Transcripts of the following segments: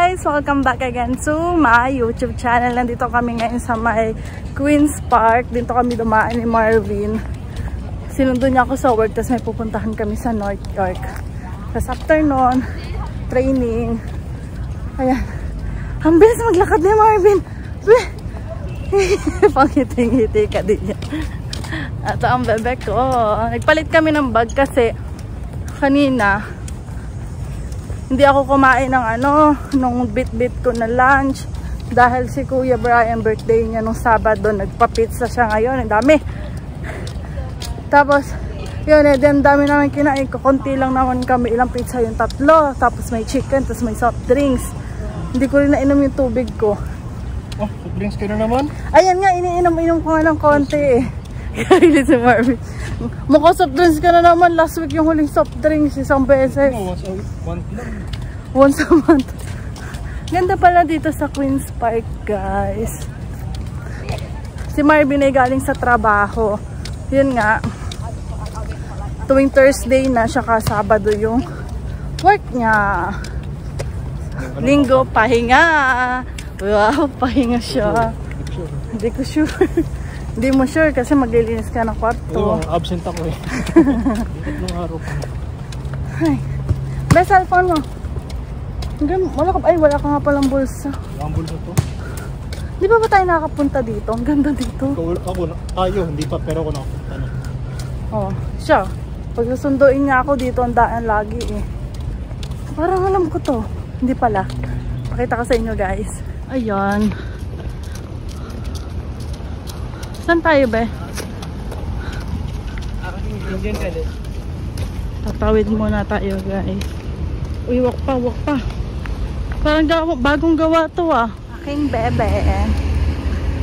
guys! Welcome back again to my YouTube channel. Nandito kami ngayon sa may Queen's Park. Dito kami dumaan ni Marvin. Sinundo niya ako sa work, tapos may pupuntahan kami sa North York. Tapos after nun, training. Ayan. Ang bilis maglakad ni Marvin. Panghiting-hiti ka din yan. Ito ang bebe ko. Nagpalit kami ng bag kasi kanina hindi ako kumain ng nung bit-bit ko na lunch dahil si Kuya Brian birthday niya nung Sabado, nagpa-pizza siya ngayon, ang dami. Tapos yun, ang dami namin kinain ko, konti lang naman kami, ilang pizza yung 3, tapos may chicken, tapos may soft drinks. Hindi ko rin nainom yung tubig ko. Oh, soft drinks kayo na naman? Ayan nga, iniinom ko nga ng konti eh. Kaya si Marvin, mukha soft drinks ka na naman. Last week yung huling soft drinks, isang beses. No, once a month lang. Once a month. Ganda pala dito sa Queen's Park, guys. Si Marvin ay galing sa trabaho. Yun nga, tuwing Thursday na siya, Sabado yung work niya. Linggo, pahinga. Wow, pahinga siya. Hindi ko sure. Hindi mo sure kasi maglilinis ka ng kwarto. Absent ako eh. Tatlong araw pa. Ay, may cellphone mo. Wala ka nga palang bulsa. Ang bulsa to. Di ba tayo nakapunta dito? Ang ganda dito. Tayo, hindi pa, pero ako nakapunta na. Oh, siya. Pag susunduin niya ako dito, ang daan lagi eh. Parang alam ko to. Hindi pala. Pakita ko sa inyo, guys. Ayan. Saan tayo, be? Tatawid muna tayo, guys. Uy, walk pa. Parang bagong gawa to ah. Aking bebe.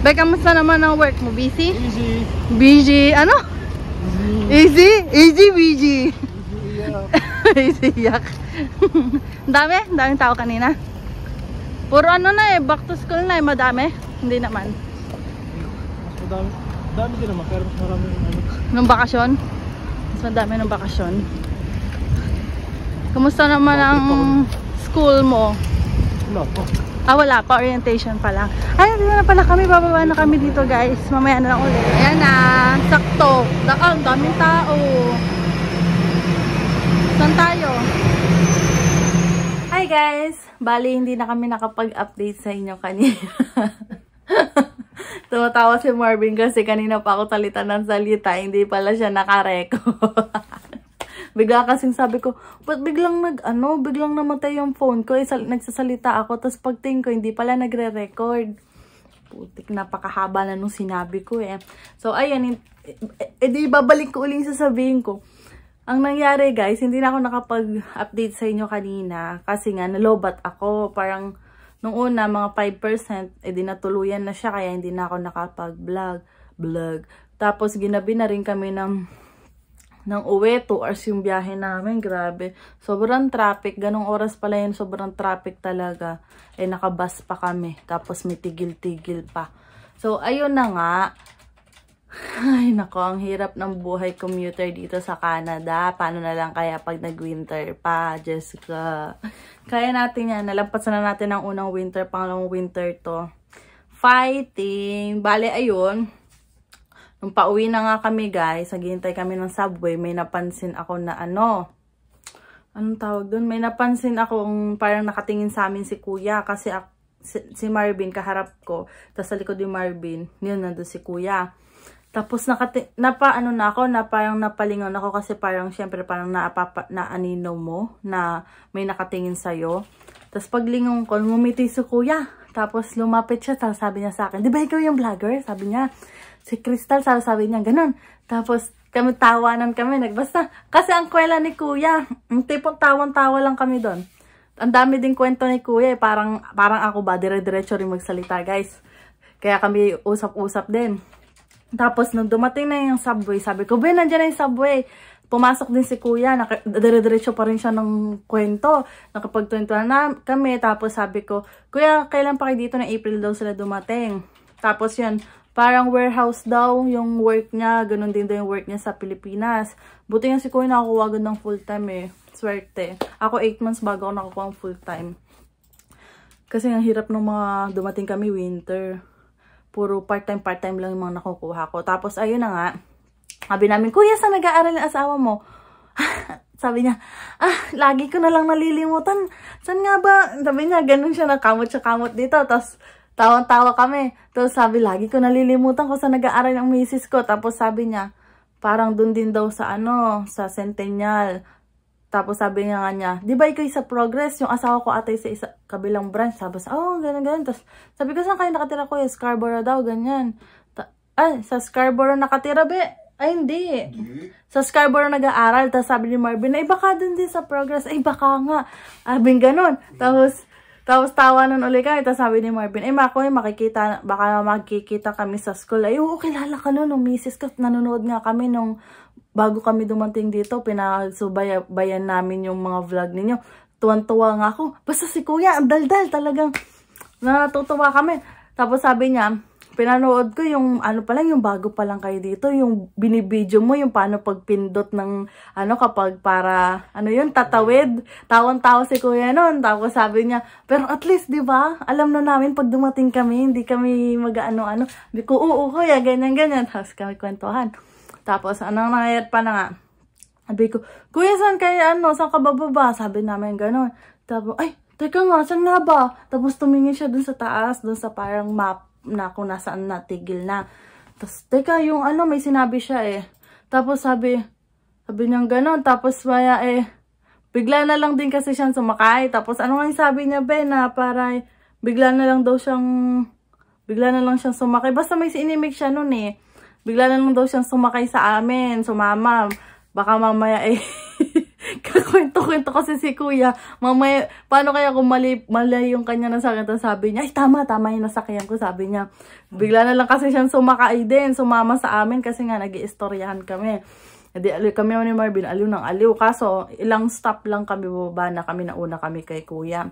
Be, kamusta naman ang work mo? Busy? Easy. Busy? Ano? Easy? Easy, busy. Easy, yak. Daming tao kanina. Puro na eh, back to school na eh, madami. Hindi naman. Dami din naman, pero mas marami nung bakasyon? Mas madami nung bakasyon. Kumusta naman ang school mo? Wala pa. Wala pa. Orientation pa lang. Ay, hindi na pala kami. Bababa na kami dito, guys. Mamaya na lang ulit. Ayan na. Sakto. Daming tao. Saan tayo? Hi, guys. Bali, hindi na kami nakapag-update sa inyo kanina. Tumatawa si Marvin kasi kanina pa ako salita ng salita, hindi pala siya nakarecord. Bigla kasing sabi ko, ba't biglang biglang namatay yung phone ko, nagsasalita ako, tapos pagtingin ko, hindi pala nagre-record. Putik, napakahaba na nung sinabi ko eh. So, ayan, di babalik ko uling sasabihin ko. Ang nangyari, guys, hindi na ako nakapag-update sa inyo kanina, kasi nga, nalobat ako, parang, nung una, mga 5%, di natuluyan na siya, kaya hindi na ako nakapag-vlog. Tapos, ginabi na rin kami ng uwi, 2 hours yung biyahe namin, grabe. Sobrang traffic, ganong oras pala yun, sobrang traffic talaga. Nakabus pa kami, tapos may tigil-tigil pa. So, ayun na nga. Ay, nako, ang hirap ng buhay commuter dito sa Canada. Paano na lang kaya pag nag-winter pa, Jessica? Kaya natin yan. Nalampasan na natin ang unang winter, pangalawang winter to. Fighting! Bale, ayun. Nung pauwi na nga kami, guys, naghihintay kami ng subway, may napansin ako na anong tawag doon? May napansin akong parang nakatingin sa amin si Kuya kasi si Marvin kaharap ko. Tapos sa likod yung Marvin, yun, nandun si Kuya. Tapos parang napalingon ako kasi parang syempre parang naanino mo na may nakatingin sa'yo. Tapos paglingon ko, ngumiti si Kuya. Tapos lumapit siya, tapos sabi niya sa akin, di ba ikaw yung vlogger? Sabi niya, si Crystal, sabi niya, ganun. Tapos kami tawanan kami, nagbasta. Kasi ang kwela ni Kuya, yung tipong tawan-tawa lang kami doon. Ang dami din kwento ni Kuya, parang ako ba, dire-diretso rin magsalita, guys. Kaya kami usap-usap din. Tapos, nung dumating na yung subway, sabi ko, Ben, nandiyan na yung subway. Pumasok din si Kuya, dire-diretso pa rin siya ng kwento. Nakapagtwentuhan na kami, tapos sabi ko, Kuya, kailan pa kayo dito? Na April daw sila dumating. Tapos yun, parang warehouse daw yung work niya, ganun din daw yung work niya sa Pilipinas. Buti nga si Kuya nakakuha agad ng full time eh. Swerte. Ako 8 months bago ako nakakuha ng full time. Kasi ang hirap nung mga dumating kami winter. Puro part-time lang yung mga nakukuha ko. Tapos ayun na nga, sabi namin, kuya, saan nag-aaral yung asawa mo? Sabi niya, lagi ko na lang nalilimutan. Saan nga ba? Sabi niya, ganun siya, nakamot siya kamot dito. Tapos tawang-tawa kami. Tapos sabi, lagi ko nalilimutan kung saan nag-aaral ang misis ko. Tapos sabi niya, parang dun din daw sa sa Centennial. Tapos sabi niya nga niya, di ba ikaw sa Progress? Yung asawa ko atay sa kabilang branch. Sabi sa, ganun. Tapos sabi ko, saan kayo nakatira ko? Scarborough daw, ganyan. Sa Scarborough nakatira, be? Ay, hindi. Sa Scarborough nag-aaral. Tapos sabi ni Marvin, ay baka dun din sa Progress. Ay baka nga. Abing ganun. Tapos tawanan ulit kami. Tapos sabi ni Marvin, ay Mako, baka makikita kami sa school. Ay, oo, kilala ka nun, misis ko. Nanonood nga kami nung bago kami dumating dito. Pinasubayan namin yung mga vlog ninyo. Tuwan-tuwa nga ako. Basta si Kuya, ang daldal talagang. Natutuwa kami. Tapos sabi niya, pinanood ko yung yung bago pa lang kayo dito, yung binibidyo mo, yung paano pagpindot ng kapag para tatawid. Tawang-tawa si Kuya noon. Tapos sabi niya, pero at least 'di ba? Alam na namin pag dumating kami, hindi kami mag-ano. Sabi ko, oo Kuya, ganyan. Tapos kami kwentuhan. Tapos nangyayat pa na nga. Sabi ko, Kuya, saan kayo saan ka bababa? Sabi namin gano'n. Tapos ay, teka nga, saan nga ba? Tapos tumingin siya dun sa taas, dun sa parang map na kung nasaan natigil na. Tapos, teka, yung may sinabi siya Tapos sabi niya gano'n. Tapos maya bigla na lang din kasi siyang sumakay. Tapos ano nga yung sabi niya, be, na para bigla na lang siyang sumakay. Basta may sinimik siya nun Bigla na lang daw siyang sumakay sa amin, sumama. Baka mamaya kakwento-kwento kasi si Kuya. Mamaya, paano kaya kung mali yung kanya nasakyan? Sabi niya, ay tama yung nasakyan ko, sabi niya. Bigla na lang kasi siyang sumakay din, sumama sa amin kasi nga nag-iistoryahan kami. Hindi, kami ni Marvin, aliw ng aliw. Kaso, ilang stop lang kami baba na kami, nauna kami kay Kuya.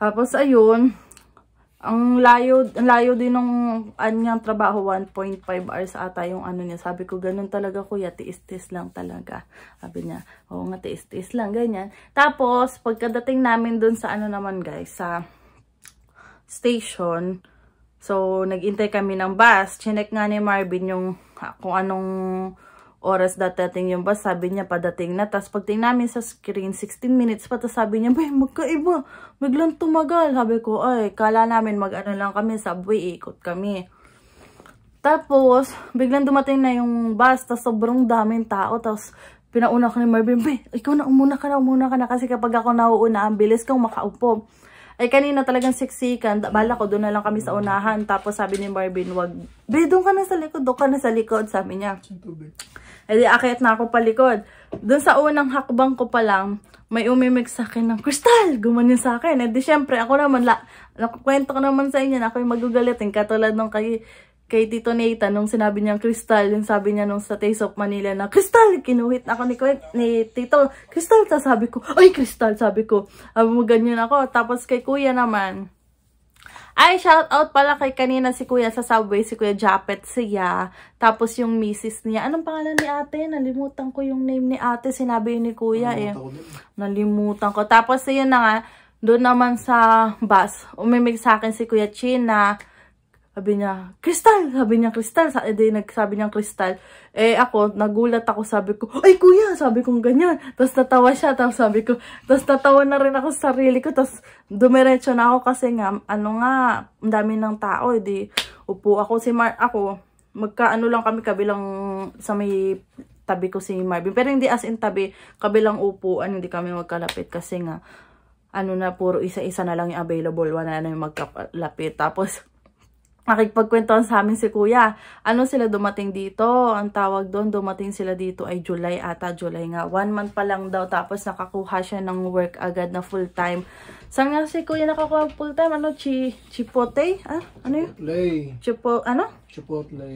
Tapos ayun, ang layo din ng anyang trabaho, 1.5 hours ata yung niya. Sabi ko, ganun talaga Kuya, tiis-tiis lang talaga. Sabi niya, oo nga, tiis-tiis lang, ganyan. Tapos, pagkadating namin dun sa naman guys, sa station, so, nag-intay kami ng bus. Chinek nga ni Marvin yung kung anong oras dadating yung bus. Sabi niya, padating na. Tapos, pagting namin sa screen, 16 minutes pa. Tapos, sabi niya, magkaiba. Biglang tumagal. Sabi ko, ay, kala namin lang kami, subway, ikot kami. Tapos, biglang dumating na yung bus. Tapos, sobrang daming tao. Tapos, pinauna ko ni Marvin, ikaw na, umuna ka na. Kasi kapag ako nauuna, ang bilis kang makaupo. Ay, kanina talagang siksikan. Bala ko, doon na lang kami sa unahan. Tapos, sabi ni Marvin, wag, doon ka na sa likod, sabi niya. Eh di, akit na ako palikod. Doon sa unang hakbang ko pa lang, may umimik sa akin ng, Crystal! Gumanin sa akin. Eh di, syempre, ako naman, nakukwento ko naman sa inyo na ako yung magugalitin. Katulad nung kay Tito Nathan, nung sinabi niyang Crystal, yung sabi niya nung sa Taste of Manila na, Crystal! Kinuhit ako ni Tito, Crystal! Tapos sabi ko, ay, Crystal! Sabi ko, ganyan ako. Tapos kay Kuya naman, ay, shout out pala kay kanina si Kuya sa subway, si Kuya Japet siya. Tapos yung misis niya. Anong pangalan ni ate? Nalimutan ko yung name ni ate. Sinabi yun ni Kuya Nalimutan ko. Tapos yun na nga, doon naman sa bus, umimig sa akin si Kuya Chin na sabi niya, Crystal! Sabi niya, Crystal. Sabi niya, Crystal. Eh ako, nagulat ako, sabi ko, ay Kuya! Sabi kong ganyan. Tapos natawa siya, tapos sabi ko, tapos natawa na rin ako sa sarili ko, tapos dumiretso na ako kasi nga, ang dami ng tao, edi upo ako, magkaano lang kami kabilang sa may tabi ko si Marvin. Pero hindi as in tabi, kabilang upuan, hindi kami magkalapit kasi nga, puro isa-isa na lang yung available, wala na yung magkalapit. Tapos, nakikipagkwentuhan sa amin si Kuya. Sila dumating dito? Ang tawag doon, dumating sila dito ay July nga. 1 month pa lang daw. Tapos nakakuha siya ng work agad na full time. Saan nga si Kuya nakakuha full time? Chipotle? Ano yun? Chipotle.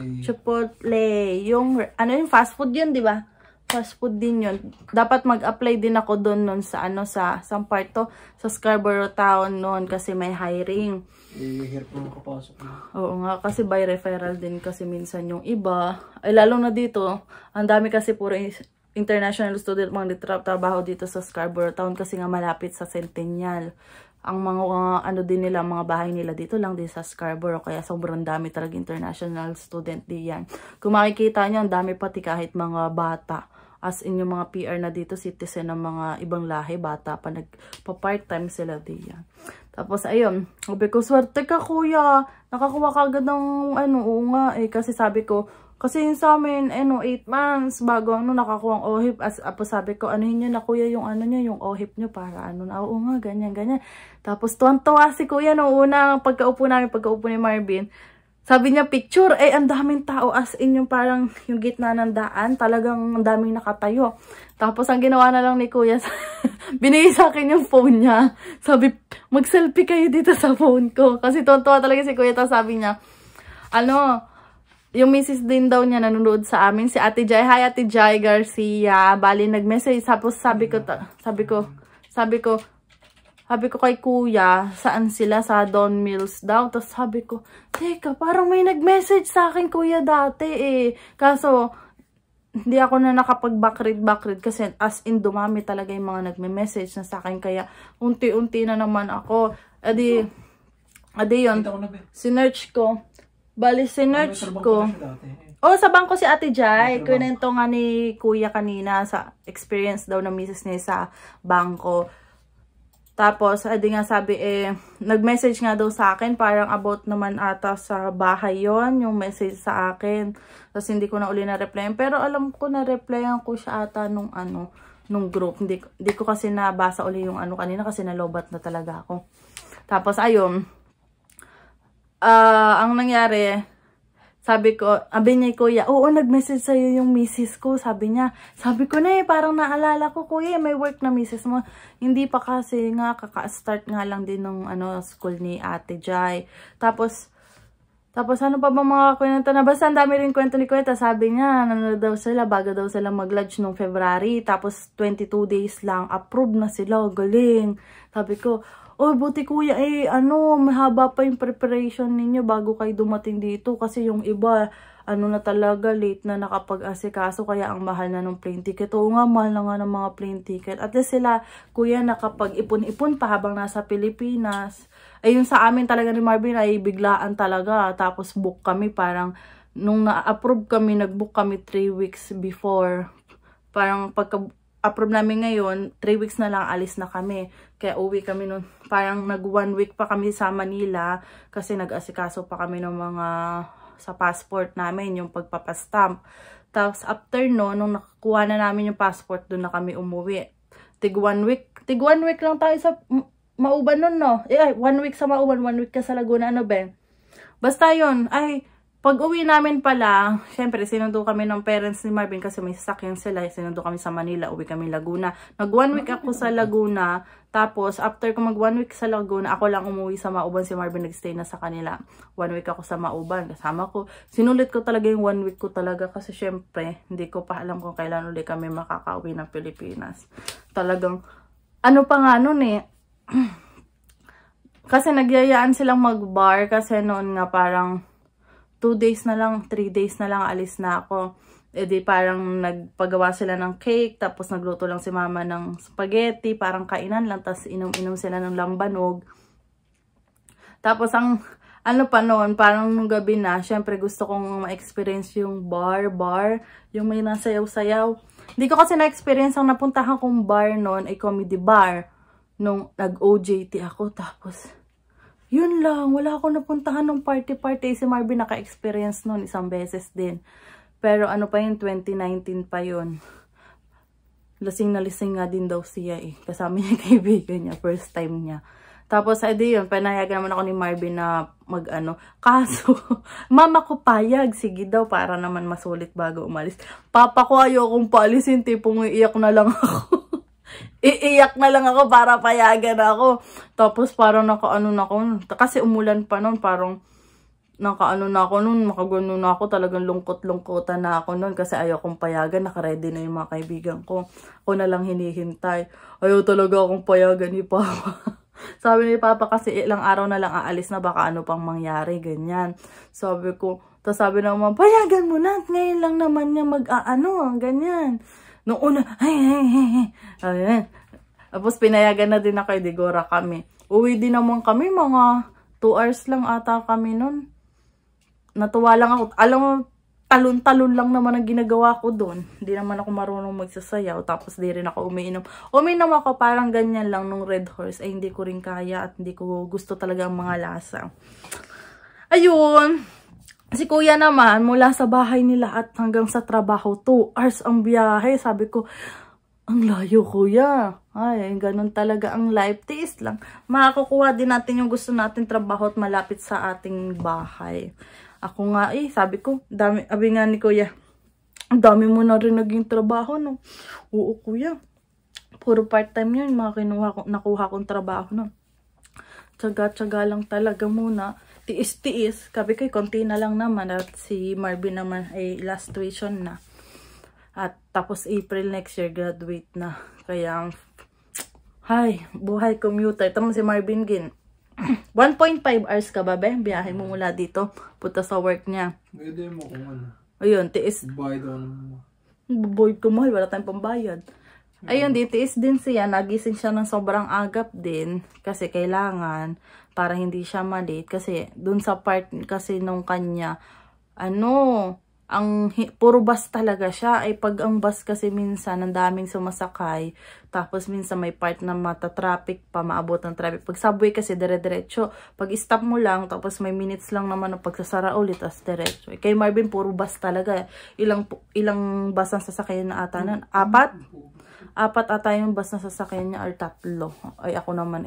Yung fast food yun, di ba? Fast food din yun. Dapat mag-apply din ako doon nun sa sa part to, sa Scarborough Town noon kasi may hiring. Hirap mo makapasok na. Oo nga, kasi by referral din kasi minsan yung iba. Ay lalo na dito, ang dami kasi puro international student mga trabaho dito sa Scarborough Town kasi nga malapit sa Centennial. ang mga ano din nila, mga bahay nila dito lang din sa Scarborough, kaya sobrang dami talaga international student diyan. Kung makikita nyo, ang dami pati kahit mga bata. As in yung mga PR na dito, citizen ng mga ibang lahi, bata pa, nagpa-part-time sila diyan. Tapos ayun, sabi ko, swerte ka kuya, nakakuha ka agad ng ano, oo nga kasi sabi ko, kasi yun sa amin, 8 months bago nakakuha ang OHIP. Sabi ko, anuhin nyo na kuya yung ano nyo, yung OHIP nyo para oo nga, ganyan. Tapos tuwan-tuwa si kuya nung unang pagkaupo ni Marvin. Sabi niya, picture, ang daming tao, as in yung parang yung gitna ng daan, talagang ang daming nakatayo. Tapos ang ginawa na lang ni kuya, binigay sa akin yung phone niya. Sabi, mag-selfie kayo dito sa phone ko. Kasi tuwan-tuwa talaga si kuya, tapos sabi niya, yung misis din daw niya nanonood sa amin, si Ate Jai. Hi Ate Jai Garcia. Bali nag-message, tapos sabi ko kay kuya, saan sila? Sa Don Mills daw. Tapos sabi ko, teka, parang may nag-message sa akin kuya dati Kaso, hindi ako na nakapag-backread kasi as in dumami talaga yung mga nagme-message na sa akin. Kaya unti-unti na naman ako. Adi yun, sinearch ko. Bali, sinearch ko. Sa bangko si Ate Jai. Kwento nga ni kuya kanina sa experience daw ng misis niya sa bangko. Tapos, nga sabi, nag-message nga daw sa akin, parang about naman ata sa bahay yon yung message sa akin. Tapos, hindi ko na uli na-replyan. Pero, alam ko na-replyan ko siya ata nung group. Hindi ko kasi nabasa uli yung kanina kasi nalobat na talaga ako. Tapos, ayun. Ang nangyari, sabi ko, niya kuya, oo, nag-message sa'yo yung misis ko, sabi niya. Sabi ko na parang naalala ko, kuya, may work na misis mo. Hindi pa kasi nga, kaka-start nga lang din ng school ni Ate Jai. Tapos ano pa ba mga kwento na? Basta ang dami rin kwento ni kuya. Sabi niya, daw sila, bago daw sila mag-lodge nung February. Tapos 22 days lang, approve na sila, galing. Sabi ko, buti kuya, mahaba pa yung preparation ninyo bago kayo dumating dito. Kasi yung iba, na talaga, late na nakapag-asikaso. Kaya ang mahal na ng plane ticket. Oo nga, mahal na nga ng mga plane ticket. At least sila, kuya, nakapag-ipon-ipon pa habang nasa Pilipinas. Yung sa amin talaga ni Marvin ay biglaan talaga. Tapos book kami, parang, nung na-approve kami, nag-book kami 3 weeks before. Parang approve namin ngayon, 3 weeks na lang alis na kami. Kaya uwi kami nun. Parang nag 1 week pa kami sa Manila kasi nag-asikaso pa kami ng mga sa passport namin, yung pagpapastamp. Tapos after nung nakakuha na namin yung passport, doon na kami umuwi. Tig 1 week lang tayo sa Mauban nun, no? 1 week sa Mauban, 1 week ka sa Laguna, Ben? Basta yun, pag uwi namin pala, syempre, sinundo kami ng parents ni Marvin kasi may sasakyan sila. Sinundo kami sa Manila, uwi kami Laguna. Nag 1 week ako sa Laguna. Tapos, after ko mag 1 week sa Laguna, ako lang umuwi sa Mauban. Si Marvin nagstay na sa kanila. 1 week ako sa Mauban. Kasama ko. Sinulit ko talaga yung 1 week ko talaga kasi syempre, hindi ko pa alam kung kailan ulit kami makakauwi ng Pilipinas. Talagang, pa nga nun kasi nagyayaan silang mag-bar kasi noon nga parang 2 days na lang, 3 days na lang, alis na ako. Di parang nagpagawa sila ng cake, tapos nagluto lang si mama ng spaghetti, parang kainan lang, tapos inom-inom sila ng lambanog. Tapos ang, pa noon, parang nung gabi na, syempre gusto kong ma-experience yung bar, yung may nasayaw-sayaw. Hindi ko kasi na-experience ang napuntahan kong bar noon, ay comedy bar, nung nag-OJT ako, tapos yun lang, wala akong napuntahan ng party-party. Si Marvin naka-experience nun, isang beses din. Pero pa yun, 2019 pa yun. Lasing na lasing nga din daw siya Kasama niya kaibigan niya, first time niya. Tapos, yun, panayagan naman ako ni Marvin na Kaso, mama ko payag, sige daw, para naman masulit bago umalis. Papa ko ayokong paalisin, tipong iiyak na lang ako. Iiyak na lang ako para payagan ako. Tapos parang nakaano na ako. Kasi umulan pa noon. Parang nakaano na ako noon. Makagano na ako. Talagang lungkot-lungkotan na ako noon. Kasi ayaw kong payagan. Nakaready na yung mga kaibigan ko. Ako na lang hinihintay. Ayaw talaga akong payagan ni Papa. Sabi ni Papa kasi ilang araw na lang aalis na. Baka ano pang mangyari. Ganyan. Sabi ko. Tapos sabi na naman, payagan mo na. Ngayon lang naman niya ganyan. Noong una, ay. Tapos pinayagan na din ako, Digora kami. Uwi din naman kami, mga 2 hours lang ata kami nun. Natuwa lang ako. Alam mo, talon-talon lang naman ang ginagawa ko doon. Hindi naman ako marunong magsasayaw. Tapos di rin ako umiinom. Uminom ako parang ganyan lang nung Red Horse. Ay hindi ko rin kaya at hindi ko gusto talaga ang mga lasa. Ayun. Si kuya naman, mula sa bahay nila at hanggang sa trabaho, 2 hours ang biyahe. Sabi ko, ang layo kuya. Ay, ganun talaga ang life. Tiis lang. Makakukuha din natin yung gusto natin trabaho at malapit sa ating bahay. Ako nga sabi ko, abi nga ni kuya, ang dami mo na rin naging trabaho, no? Oo kuya. Puro part-time yun, mga nakuha kong trabaho, no? Tsaga-tsaga lang talaga muna. Tiis-tiis. Sabi ko, konti na lang naman. At si Marvin naman ay last tuition na. At tapos April next year, graduate na. Kaya, buhay commuter. Tama si Marvin Gin. 1.5 hours ka ba, be? Biyahe mo mula dito. Punta sa work niya. Pwede mo kung ano. Ayun, tiis. Bayad ako naman. Boyd ko mahal, wala tayong pambayad. Ayun, tiis din siya. Nagising siya ng sobrang agap din. Kasi kailangan, para hindi siya malate. Kasi dun sa part kasi nung kanya, puro bus talaga siya. Ay pag ang bus kasi minsan, ang daming sumasakay. Tapos minsan may part na mata-traffic pa, maabot ng traffic. Pag subway kasi dire-diretso. Pag stop mo lang, tapos may minutes lang naman na pagsasara ulit, tapos diretso. Kay Marvin, puro bus talaga. Ilang bus ang sasakyan na ata nun? 4 ata yung bus na sasakyan niya or 3. Ay ako naman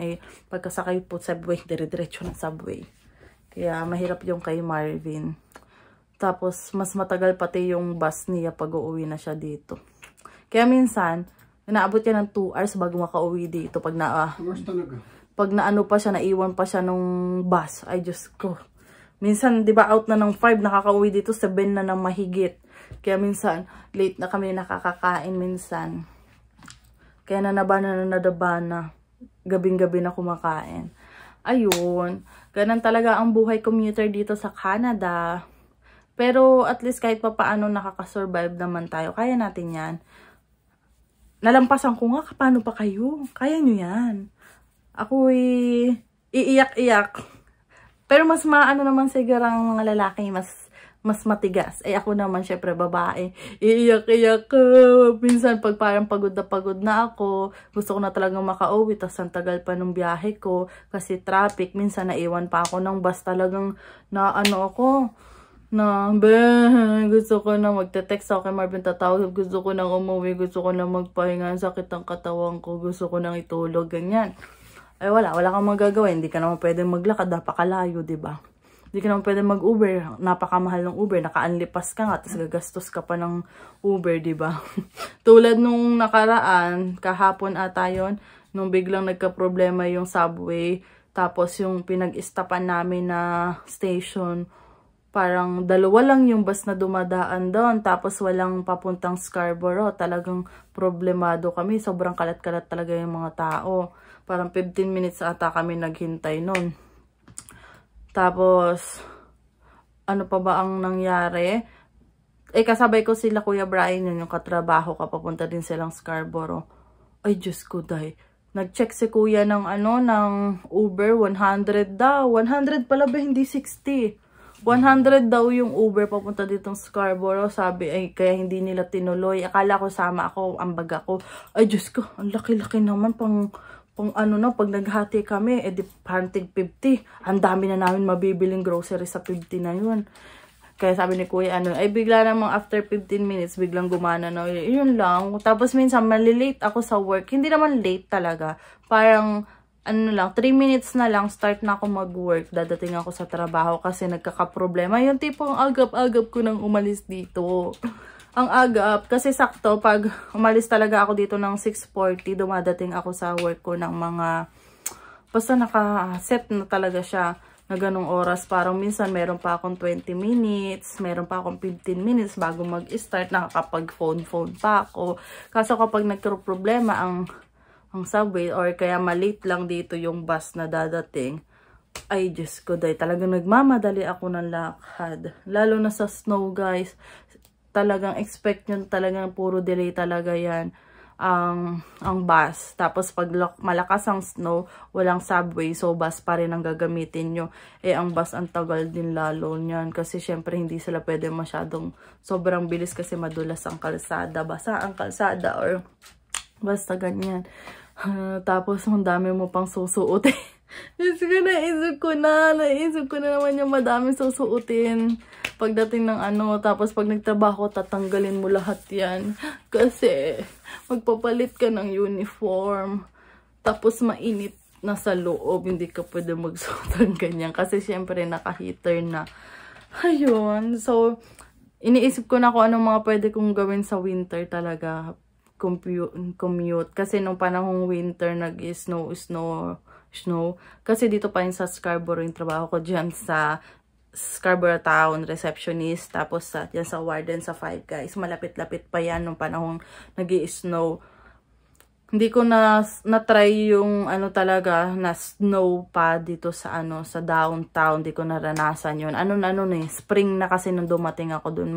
pagkasakay po subway, dire-diretso ng subway. Kaya mahirap yung kay Marvin. Tapos, mas matagal pati yung bus niya pag uuwi na siya dito. Kaya minsan, naabot niya ng 2 hours bago makauwi dito. Pag naano pa siya, naiwan pa siya nung bus. Ay, Diyos ko. Minsan, di ba out na ng 5, nakakauwi dito, 7 na ng mahigit. Kaya minsan, late na kami nakakakain minsan. Kaya nadabana. Gabing-gabi na kumakain. Ayun. Ganun talaga ang buhay commuter dito sa Canada. Pero at least kahit pa paano nakakasurvive naman tayo. Kaya natin yan. Nalampasan ko nga, paano pa kayo? Kaya nyo yan. Ako iiyak-iyak. Pero mas maano naman siguro ang mga lalaki, mas matigas. Ako naman, syempre, babae. Iiyak-iyak ko. Minsan, pag parang pagod na ako, gusto ko na talagang makauwi. Tapos, ang tagal pa ng biyahe ko. Kasi traffic. Minsan, naiwan pa ako ng bus. Talagang gusto ko na magte-text ako kay Marvin, tatawag, gusto ko nang umuwi, gusto ko nang magpahinga, sakit ang katawan ko, gusto ko nang itulog, ganyan. Ay wala kang magagawa, hindi ka naman pwedeng maglakad, napakalayo, diba? Hindi ka naman pwedeng mag-Uber, napakamahal ng Uber, naka-unlipas ka nga, tapos gagastos ka pa ng Uber, diba? Tulad nung nakaraan, kahapon ata yun, nung biglang nagka-problema yung subway, tapos yung pinag-istapan namin na station, parang 2 lang yung bus na dumadaan doon. Tapos walang papuntang Scarborough. Talagang problemado kami. Sobrang kalat-kalat talaga yung mga tao. Parang 15 minutes ata kami naghintay noon. Tapos, ano pa ba ang nangyari? Kasabay ko sila Kuya Brian yun, yung katrabaho ka. Papunta din silang Scarborough. Ay, Diyos ko, day. Nag-check si Kuya ng Uber. 100 daw. 100 pala ba? Hindi 60. 100 daw yung Uber papunta ditong Scarborough. Sabi kaya hindi nila tinuloy. Akala ko sama ako, ambag ako. Ay Diyos ko, ang laki-laki naman pag naghati kami, di pantig 50. Ang dami na namin mabibiling grocery sa 50 na yun. Kaya sabi ni Kuya, bigla namang after 15 minutes, biglang gumana na. Yun lang. Tapos minsan, malilate ako sa work. Hindi naman late talaga. Parang, 3 minutes na lang, start na ako mag-work. Dadating ako sa trabaho kasi nagkakaproblema. Yung tipong agap-agap ko nang umalis dito. Ang agap, kasi sakto, pag umalis talaga ako dito ng 6:40, dumadating ako sa work ko ng mga, basta naka-set na talaga siya na ganong oras. Parang minsan meron pa akong 20 minutes, meron pa akong 15 minutes bago mag-start, nakakapag-phone pa ako. Kaso kapag nagkaroon-problema ang subway or kaya malate lang dito yung bus na dadating, ay Diyos ko, talagang nagmamadali ako ng lakad. Lalo na sa snow, guys. Talagang expect nyo talagang puro delay talaga yan. ang bus. Tapos pag malakas ang snow, walang subway, so bus pa rin ang gagamitin nyo. Ang bus ang tagal din lalo niyan kasi syempre hindi sila pwede masyadong sobrang bilis kasi madulas ang kalsada, basa ang kalsada or basta ganyan. Tapos ang dami mo pang susuotin. Naisip ko na naman yung madaming susuotin pagdating ng tapos pag nagtrabaho, tatanggalin mo lahat yan. Kasi magpapalit ka ng uniform. Tapos mainit na sa loob, hindi ka pwede magsuot ng ganyan. Kasi syempre naka-heater na. Ayun, so iniisip ko na kung anong mga pwede kong gawin sa winter talaga. Commute. Kasi nung panahong winter, nag-snow. Kasi dito pa rin sa Scarborough yung trabaho ko dyan sa Scarborough Town, receptionist. Tapos dyan sa Warden sa Five Guys. Malapit-lapit pa yan nung panahong nag-i-snow. Hindi ko na-try yung talaga na snow pa dito sa sa downtown. Hindi ko naranasan yun. Spring na kasi nung dumating ako dun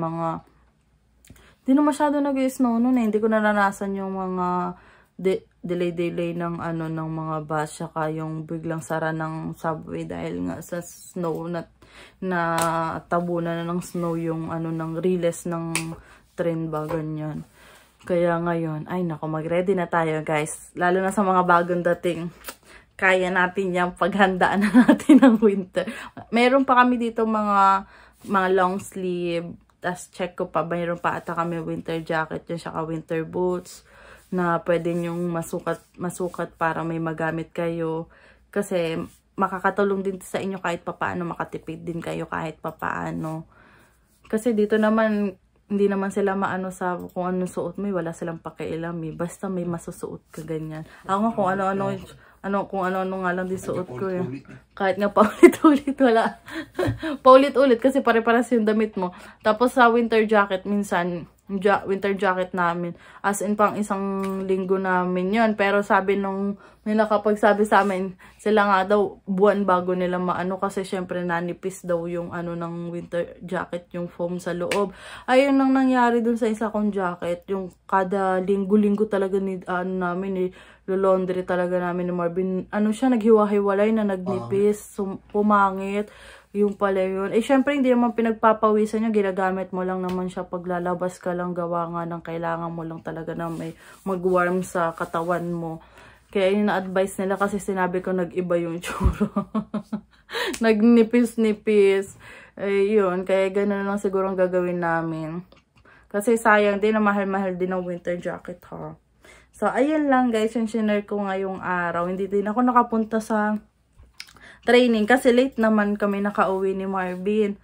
Hindi na masyado nag-i-snow noon eh. Hindi ko naranasan yung mga delay ng ng mga bus, saka yung biglang sara ng subway dahil nga sa snow na tabunan na ng snow yung ng riles ng train ba, ganyan. Kaya ngayon, ay nako, mag-ready na tayo guys. Lalo na sa mga bagong dating. Kaya natin yung paghandaan na natin ng winter. Meron pa kami dito mga long sleeve. Tapos check ko pa, mayroon pa ata kami winter jacket yun, saka winter boots na pwede nyong masukat para may magamit kayo. Kasi makakatulong din sa inyo kahit papaano, makatipid din kayo kahit papaano. Kasi dito naman, hindi naman sila maano sa kung anong suot mo, wala silang pakialam eh. Basta may masusuot ka ganyan. Ako nga kung ano-ano nga lang din suot ko eh. Kahit nga paulit-ulit, wala. Paulit-ulit kasi pare-paras yung damit mo. Tapos sa winter jacket, minsan, winter jacket namin. As in, pang isang linggo namin yun. Pero sabi nung may nakapagsabi sa amin, sila nga daw buwan bago nila maano kasi syempre nanipis daw yung ng winter jacket, yung foam sa loob. Ayun ang nangyari dun sa isa kong jacket. Yung kada linggo-linggo talaga namin laundry talaga namin ni Marvin. Siya naghiwa-hiwalay na nagnipis, pumangit. Yung pala yun. Syempre, hindi naman pinagpapawisan niya. Ginagamit mo lang naman siya pag lalabas ka lang. Gawa nga ng kailangan mo lang talaga na may mag-warm sa katawan mo. Kaya yun na-advise nila kasi sinabi ko nag-iba yung tsura. Nagnipis-nipis. Yun. Kaya gano'n lang siguro ang gagawin namin. Kasi sayang din na mahal-mahal din ang winter jacket ha. So, ayun lang guys. Yung shinare ko ngayong araw. Hindi din ako nakapunta sa training kasi late naman kami nakauwi ni Marvin.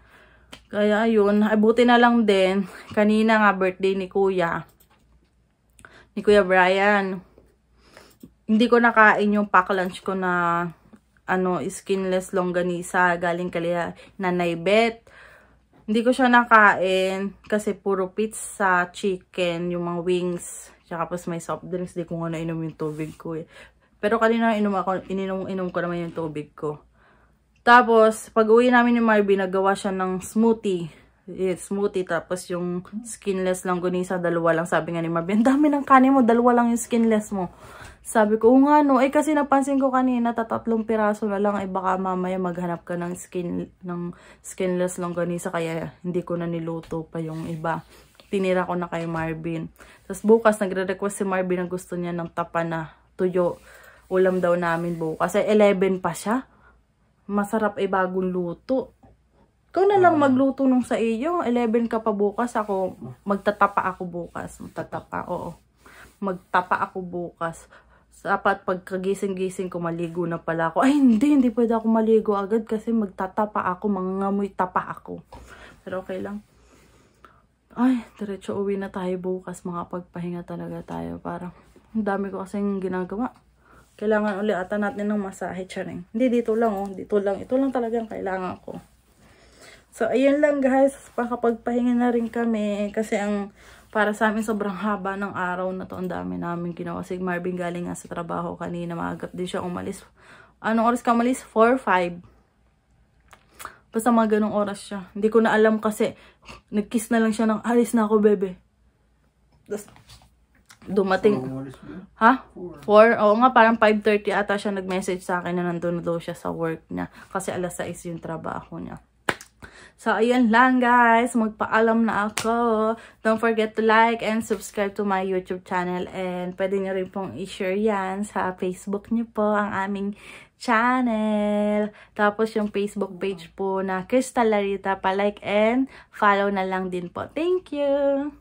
Kaya ayun, buti na lang din. Kanina nga birthday ni Kuya Brian. Hindi ko nakain yung pack lunch ko na skinless longganisa galing kay Nanay Beth. Hindi ko siya nakain kasi puro pizza, chicken, yung mga wings, tsaka pas may soft drinks. Di ko nga nainom yung tubig ko eh. Pero kanina ininom ko naman yung tubig ko. Tapos, pag uwi namin ni Marvin, nagawa siya ng smoothie. Smoothie, tapos yung skinless longganisa, dalawa lang. Sabi nga ni Marvin, dami ng kanin mo, dalawa lang yung skinless mo. Sabi ko, nga no, kasi napansin ko kanina, 3 piraso na lang, baka mamaya maghanap ka ng skinless longganisa, kaya hindi ko na niluto pa yung iba. Tinira ko na kay Marvin. Tapos bukas, nagre-request si Marvin na gusto niya ng tapa na tuyo. Ulam daw namin bukas. 11 pa siya. Masarap bagong luto. Ikaw na lang magluto nung sa iyo. 11 ka pa bukas. Magtatapa ako bukas. Magtapa ako bukas. Dapat pagkagising-gising ko, maligo na pala ako. Ay, hindi pwede ako maligo agad kasi magtatapa ako. Mangangamoy tapa ako. Pero okay lang. Ay, diretso uwi na tayo bukas. Makapagpahinga talaga tayo. Parang, ang dami ko kasing ginagawa. Kailangan ulit ata natin ng masahe, charing. Hindi, dito lang, Dito lang. Ito lang talagang kailangan ko. So, ayun lang guys. Pakapagpahinga na rin kami. Kasi para sa amin, sobrang haba ng araw na to. Ang dami namin ginawa. Si Marvin galing nga sa trabaho kanina. Maagat din siya umalis. Anong oras ka umalis? 4, 5. Basta mga ganong oras siya. Hindi ko na alam kasi nag-kiss na lang siya ng alis na ako, bebe. dumating. Umalis ba yun? Ha? 4. 4? Oo nga, parang 5:30 ata siya nag-message sa akin na nandun daw siya sa work niya. Kasi alas 6 yung trabaho niya. So, ayan lang guys. Magpaalam na ako. Don't forget to like and subscribe to my YouTube channel. And pwede nyo rin pong i-share yan sa Facebook nyo po, ang aming channel. Tapos yung Facebook page po na Crystal Larita, pa-like and follow na lang din po. Thank you!